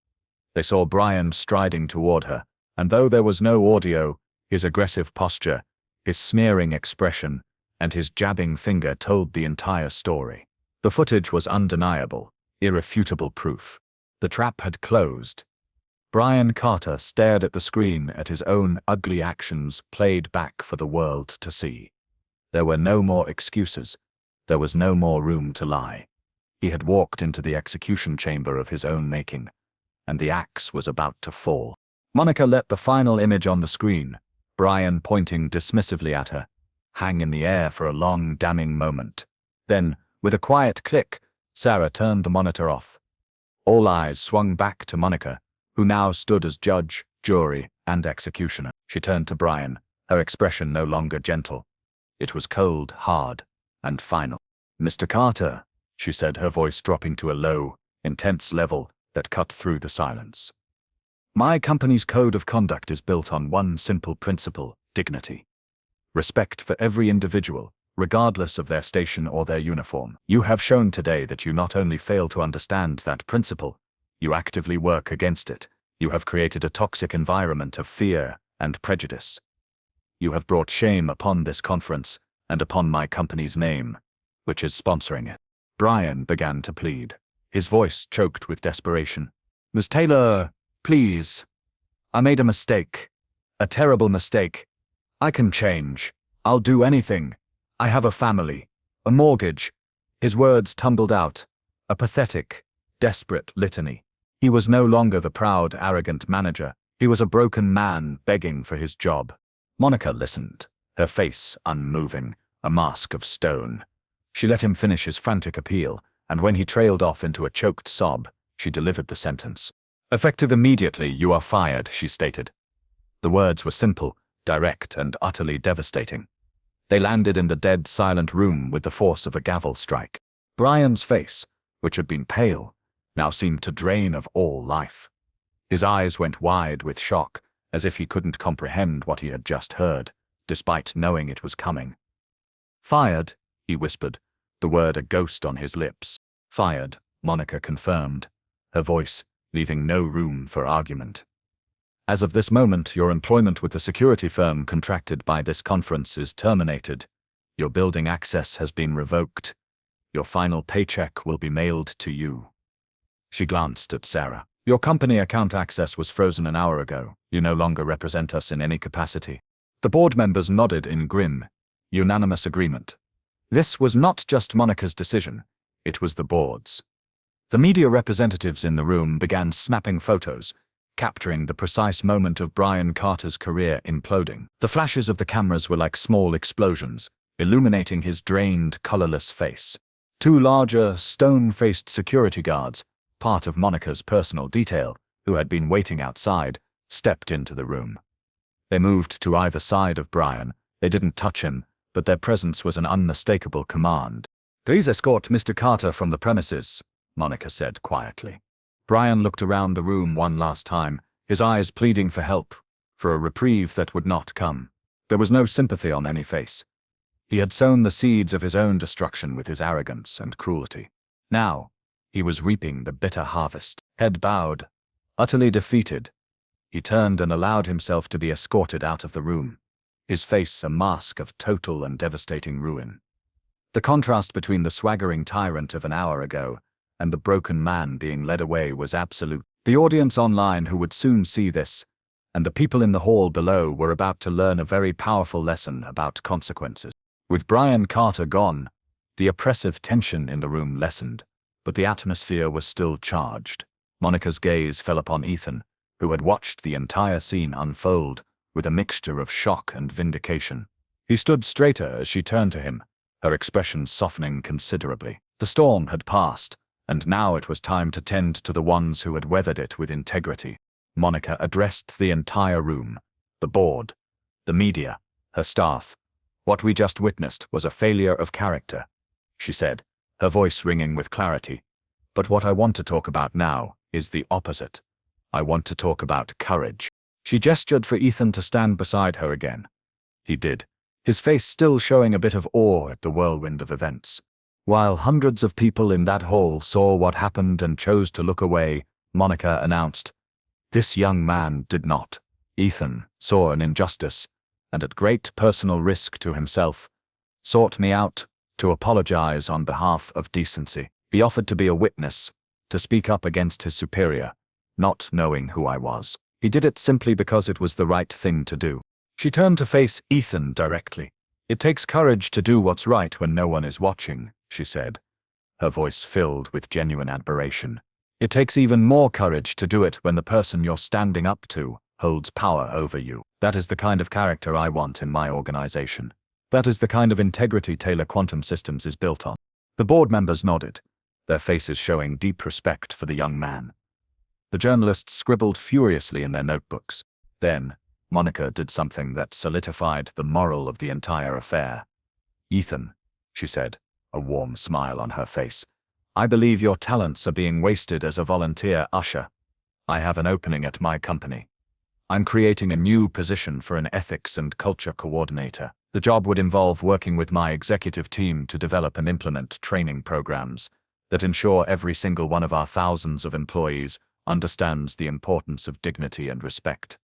They saw Brian striding toward her, and though there was no audio, his aggressive posture, his sneering expression, and his jabbing finger told the entire story. The footage was undeniable, irrefutable proof. The trap had closed. Brian Carter stared at the screen at his own ugly actions played back for the world to see. There were no more excuses. There was no more room to lie. He had walked into the execution chamber of his own making, and the axe was about to fall. Monica let the final image on the screen, Brian pointing dismissively at her, hang in the air for a long, damning moment. Then, with a quiet click, Sarah turned the monitor off. All eyes swung back to Monica, who now stood as judge, jury, and executioner. She turned to Brian, her expression no longer gentle. It was cold, hard, and final. "Mr. Carter," she said, her voice dropping to a low, intense level that cut through the silence. "My company's code of conduct is built on one simple principle: dignity. Respect for every individual, regardless of their station or their uniform. You have shown today that you not only fail to understand that principle, you actively work against it. You have created a toxic environment of fear and prejudice. You have brought shame upon this conference and upon my company's name, which is sponsoring it." Brian began to plead, his voice choked with desperation. "Ms. Taylor, Please. I made a mistake. A terrible mistake. I can change. I'll do anything. I have a family. A mortgage. His words tumbled out. A pathetic, desperate litany. He was no longer the proud, arrogant manager. He was a broken man begging for his job. Monica listened, her face unmoving, a mask of stone. She let him finish his frantic appeal, and when he trailed off into a choked sob, she delivered the sentence. Effective immediately, you are fired, she stated. The words were simple, direct, and utterly devastating. They landed in the dead, silent room with the force of a gavel strike. Brian's face, which had been pale, now seemed to drain of all life. His eyes went wide with shock, as if he couldn't comprehend what he had just heard, despite knowing it was coming. Fired, he whispered, the word a ghost on his lips. Fired, Monica confirmed, her voice leaving no room for argument. As of this moment, your employment with the security firm contracted by this conference is terminated. Your building access has been revoked. Your final paycheck will be mailed to you. She glanced at Sarah. Your company account access was frozen an hour ago. You no longer represent us in any capacity. The board members nodded in grim, unanimous agreement. This was not just Monica's decision, it was the board's. The media representatives in the room began snapping photos, capturing the precise moment of Brian Carter's career imploding. The flashes of the cameras were like small explosions, illuminating his drained, colorless face. Two larger, stone-faced security guards, part of Monica's personal detail, who had been waiting outside, stepped into the room. They moved to either side of Brian. They didn't touch him, but their presence was an unmistakable command. Please escort Mr. Carter from the premises, Monica said quietly. Brian looked around the room one last time, his eyes pleading for help, for a reprieve that would not come. There was no sympathy on any face. He had sown the seeds of his own destruction with his arrogance and cruelty. Now, he was reaping the bitter harvest. Head bowed, utterly defeated, he turned and allowed himself to be escorted out of the room, his face a mask of total and devastating ruin. The contrast between the swaggering tyrant of an hour ago and the broken man being led away was absolute. The audience online who would soon see this, and the people in the hall below were about to learn a very powerful lesson about consequences. With Brian Carter gone, the oppressive tension in the room lessened, but the atmosphere was still charged. Monica's gaze fell upon Ethan, who had watched the entire scene unfold with a mixture of shock and vindication. He stood straighter as she turned to him, her expression softening considerably. The storm had passed, and now it was time to tend to the ones who had weathered it with integrity. Monica addressed the entire room, the board, the media, her staff. What we just witnessed was a failure of character, she said, her voice ringing with clarity. But what I want to talk about now is the opposite. I want to talk about courage. She gestured for Ethan to stand beside her again. He did, his face still showing a bit of awe at the whirlwind of events. While hundreds of people in that hall saw what happened and chose to look away, Monica announced, "This young man did not." Ethan saw an injustice, and at great personal risk to himself, sought me out to apologize on behalf of decency. He offered to be a witness, to speak up against his superior, not knowing who I was. He did it simply because it was the right thing to do. She turned to face Ethan directly. It takes courage to do what's right when no one is watching, she said, her voice filled with genuine admiration. It takes even more courage to do it when the person you're standing up to holds power over you. That is the kind of character I want in my organization. That is the kind of integrity Taylor Quantum Systems is built on. The board members nodded, their faces showing deep respect for the young man. The journalists scribbled furiously in their notebooks. Then, Monica did something that solidified the moral of the entire affair. "Ethan," she said, a warm smile on her face, "I believe your talents are being wasted as a volunteer usher. I have an opening at my company. I'm creating a new position for an ethics and culture coordinator. The job would involve working with my executive team to develop and implement training programs that ensure every single one of our thousands of employees understands the importance of dignity and respect.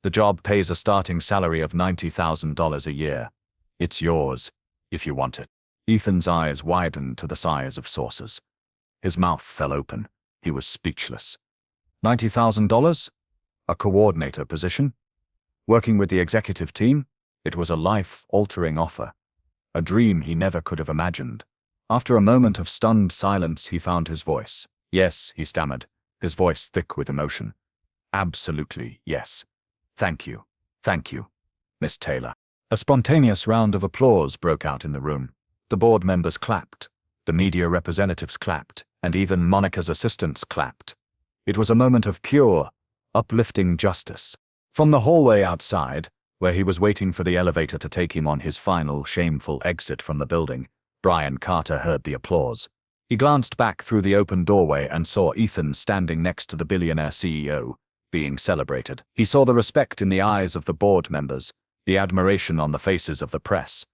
The job pays a starting salary of $90,000 a year. It's yours, if you want it." Ethan's eyes widened to the size of saucers. His mouth fell open. He was speechless. $90,000? A coordinator position? Working with the executive team? It was a life-altering offer. A dream he never could have imagined. After a moment of stunned silence, he found his voice. Yes, he stammered, his voice thick with emotion. Absolutely, yes. Thank you. Thank you, Miss Taylor. A spontaneous round of applause broke out in the room. The board members clapped, the media representatives clapped, and even Monica's assistants clapped. It was a moment of pure, uplifting justice. From the hallway outside, where he was waiting for the elevator to take him on his final, shameful exit from the building, Brian Carter heard the applause. He glanced back through the open doorway and saw Ethan standing next to the billionaire CEO, being celebrated. He saw the respect in the eyes of the board members, the admiration on the faces of the press.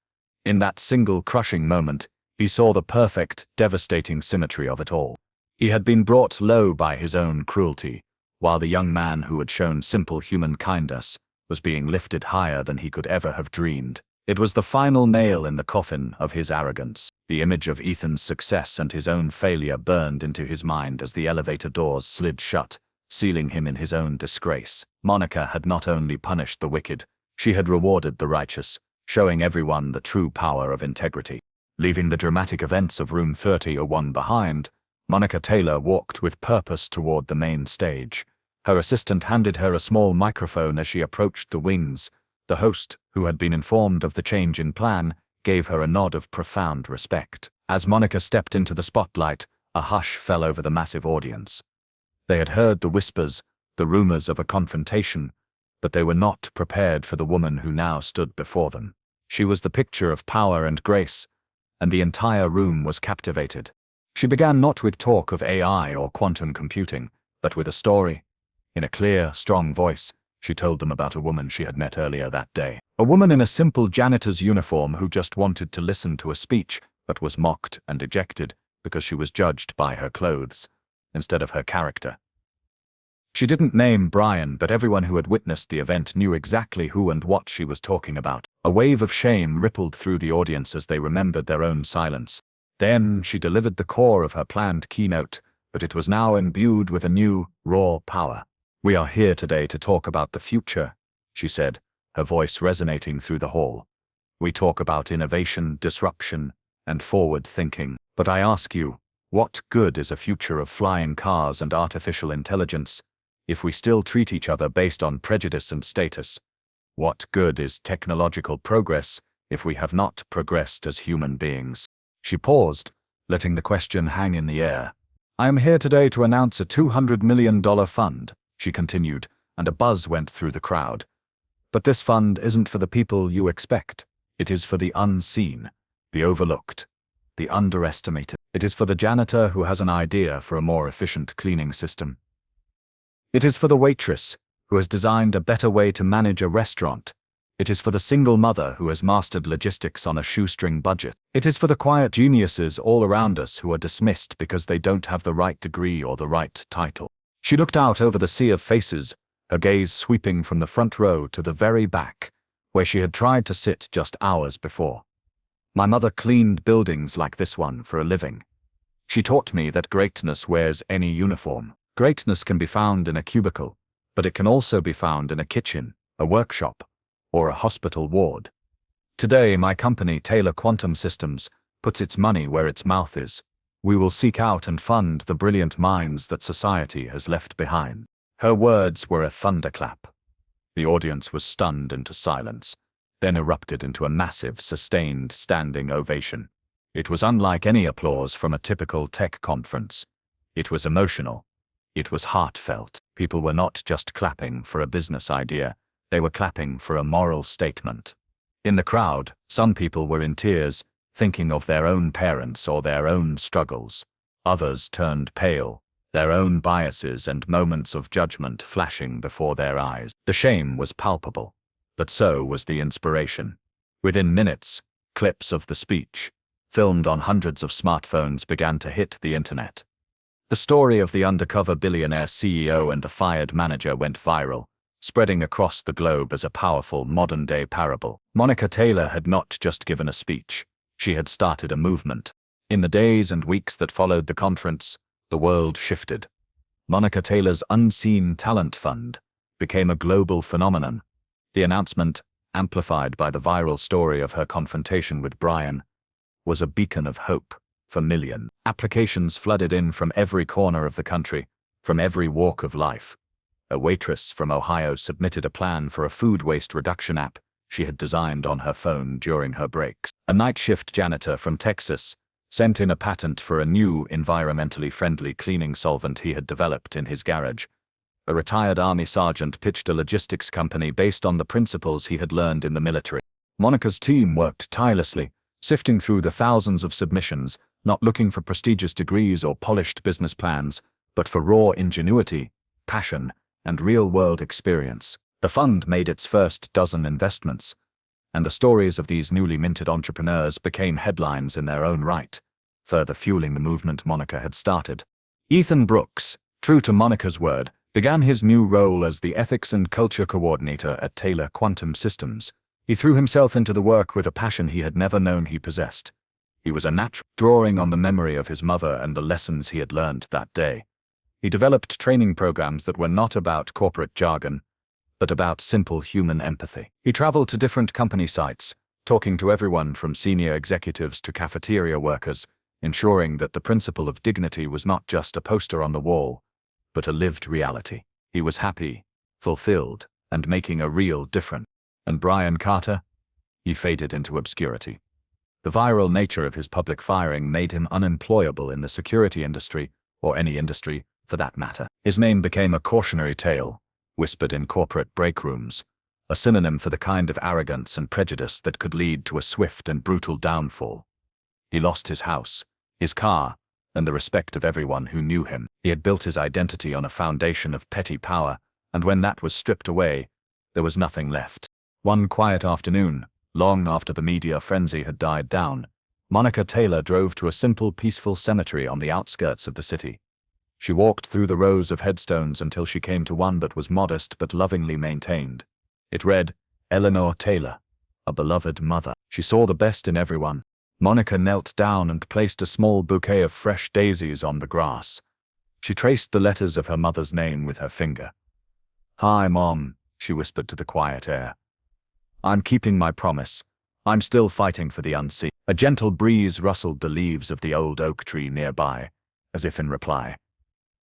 In that single crushing moment, he saw the perfect, devastating symmetry of it all. He had been brought low by his own cruelty, while the young man who had shown simple human kindness was being lifted higher than he could ever have dreamed. It was the final nail in the coffin of his arrogance. The image of Ethan's success and his own failure burned into his mind as the elevator doors slid shut, sealing him in his own disgrace. Monica had not only punished the wicked, she had rewarded the righteous, showing everyone the true power of integrity. Leaving the dramatic events of Room 3001 behind, Monica Taylor walked with purpose toward the main stage. Her assistant handed her a small microphone as she approached the wings. The host, who had been informed of the change in plan, gave her a nod of profound respect. As Monica stepped into the spotlight, a hush fell over the massive audience. They had heard the whispers, the rumors of a confrontation, but they were not prepared for the woman who now stood before them. She was the picture of power and grace, and the entire room was captivated. She began not with talk of AI or quantum computing, but with a story. In a clear, strong voice, she told them about a woman she had met earlier that day. A woman in a simple janitor's uniform who just wanted to listen to a speech, but was mocked and ejected because she was judged by her clothes, instead of her character. She didn't name Brian, but everyone who had witnessed the event knew exactly who and what she was talking about. A wave of shame rippled through the audience as they remembered their own silence. Then she delivered the core of her planned keynote, but it was now imbued with a new, raw power. "We are here today to talk about the future," she said, her voice resonating through the hall. "We talk about innovation, disruption, and forward thinking. But I ask you, what good is a future of flying cars and artificial intelligence if we still treat each other based on prejudice and status? What good is technological progress if we have not progressed as human beings?" She paused, letting the question hang in the air. "I am here today to announce a $200 million fund," she continued, and a buzz went through the crowd. "But this fund isn't for the people you expect. It is for the unseen, the overlooked, the underestimated. It is for the janitor who has an idea for a more efficient cleaning system. It is for the waitress who has designed a better way to manage a restaurant. It is for the single mother who has mastered logistics on a shoestring budget. It is for the quiet geniuses all around us who are dismissed because they don't have the right degree or the right title." She looked out over the sea of faces, her gaze sweeping from the front row to the very back, where she had tried to sit just hours before. "My mother cleaned buildings like this one for a living. She taught me that greatness wears any uniform. Greatness can be found in a cubicle, but it can also be found in a kitchen, a workshop, or a hospital ward. Today, my company, Taylor Quantum Systems, puts its money where its mouth is. We will seek out and fund the brilliant minds that society has left behind." Her words were a thunderclap. The audience was stunned into silence, then erupted into a massive, sustained standing ovation. It was unlike any applause from a typical tech conference. It was emotional. It was heartfelt. People were not just clapping for a business idea, they were clapping for a moral statement. In the crowd, some people were in tears, thinking of their own parents or their own struggles. Others turned pale, their own biases and moments of judgment flashing before their eyes. The shame was palpable, but so was the inspiration. Within minutes, clips of the speech, filmed on hundreds of smartphones, began to hit the internet. The story of the undercover billionaire CEO and the fired manager went viral, spreading across the globe as a powerful modern-day parable. Monica Taylor had not just given a speech. She had started a movement. In the days and weeks that followed the conference, the world shifted. Monica Taylor's Unseen Talent Fund became a global phenomenon. The announcement, amplified by the viral story of her confrontation with Brian, was a beacon of hope for millions. Applications flooded in from every corner of the country, from every walk of life. A waitress from Ohio submitted a plan for a food waste reduction app she had designed on her phone during her breaks. A night shift janitor from Texas sent in a patent for a new environmentally friendly cleaning solvent he had developed in his garage. A retired Army sergeant pitched a logistics company based on the principles he had learned in the military. Monica's team worked tirelessly, sifting through the thousands of submissions, not looking for prestigious degrees or polished business plans, but for raw ingenuity, passion, and real-world experience. The fund made its first dozen investments, and the stories of these newly minted entrepreneurs became headlines in their own right, further fueling the movement Monica had started. Ethan Brooks, true to Monica's word, began his new role as the Ethics and Culture Coordinator at Taylor Quantum Systems. He threw himself into the work with a passion he had never known he possessed. He was a natural, drawing on the memory of his mother and the lessons he had learned that day. He developed training programs that were not about corporate jargon, but about simple human empathy. He traveled to different company sites, talking to everyone from senior executives to cafeteria workers, ensuring that the principle of dignity was not just a poster on the wall, but a lived reality. He was happy, fulfilled, and making a real difference. And Brian Carter? He faded into obscurity. The viral nature of his public firing made him unemployable in the security industry, or any industry, for that matter. His name became a cautionary tale, whispered in corporate break rooms, a synonym for the kind of arrogance and prejudice that could lead to a swift and brutal downfall. He lost his house, his car, and the respect of everyone who knew him. He had built his identity on a foundation of petty power, and when that was stripped away, there was nothing left. One quiet afternoon, long after the media frenzy had died down, Monica Taylor drove to a simple, peaceful cemetery on the outskirts of the city. She walked through the rows of headstones until she came to one that was modest but lovingly maintained. It read, "Eleanor Taylor, a beloved mother." She saw the best in everyone. Monica knelt down and placed a small bouquet of fresh daisies on the grass. She traced the letters of her mother's name with her finger. "Hi, Mom," she whispered to the quiet air. "I'm keeping my promise. I'm still fighting for the unseen." A gentle breeze rustled the leaves of the old oak tree nearby, as if in reply.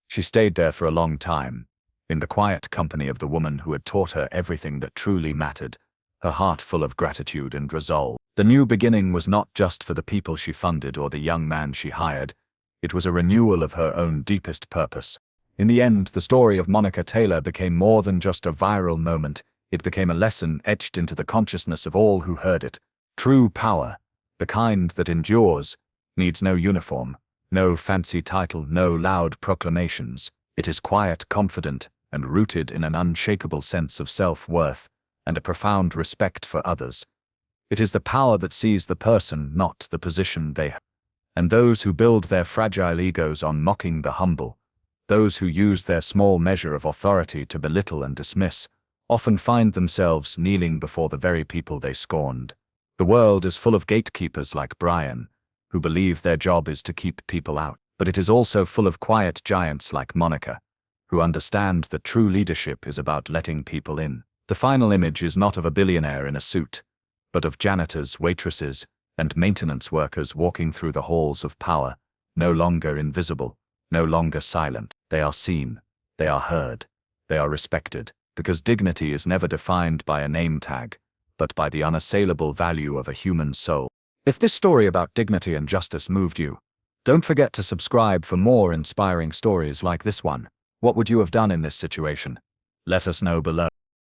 She stayed there for a long time, in the quiet company of the woman who had taught her everything that truly mattered, her heart full of gratitude and resolve. The new beginning was not just for the people she funded or the young man she hired, it was a renewal of her own deepest purpose. In the end, the story of Monica Taylor became more than just a viral moment, it became a lesson etched into the consciousness of all who heard it. True power, the kind that endures, needs no uniform, no fancy title, no loud proclamations. It is quiet, confident, and rooted in an unshakable sense of self-worth and a profound respect for others. It is the power that sees the person, not the position they have. And those who build their fragile egos on mocking the humble, those who use their small measure of authority to belittle and dismiss, often find themselves kneeling before the very people they scorned. The world is full of gatekeepers like Brian, who believe their job is to keep people out, but it is also full of quiet giants like Monica, who understand that true leadership is about letting people in. The final image is not of a billionaire in a suit, but of janitors, waitresses, and maintenance workers walking through the halls of power, no longer invisible, no longer silent. They are seen, they are heard, they are respected, because dignity is never defined by a name tag, but by the unassailable value of a human soul. If this story about dignity and justice moved you, don't forget to subscribe for more inspiring stories like this one. What would you have done in this situation? Let us know below.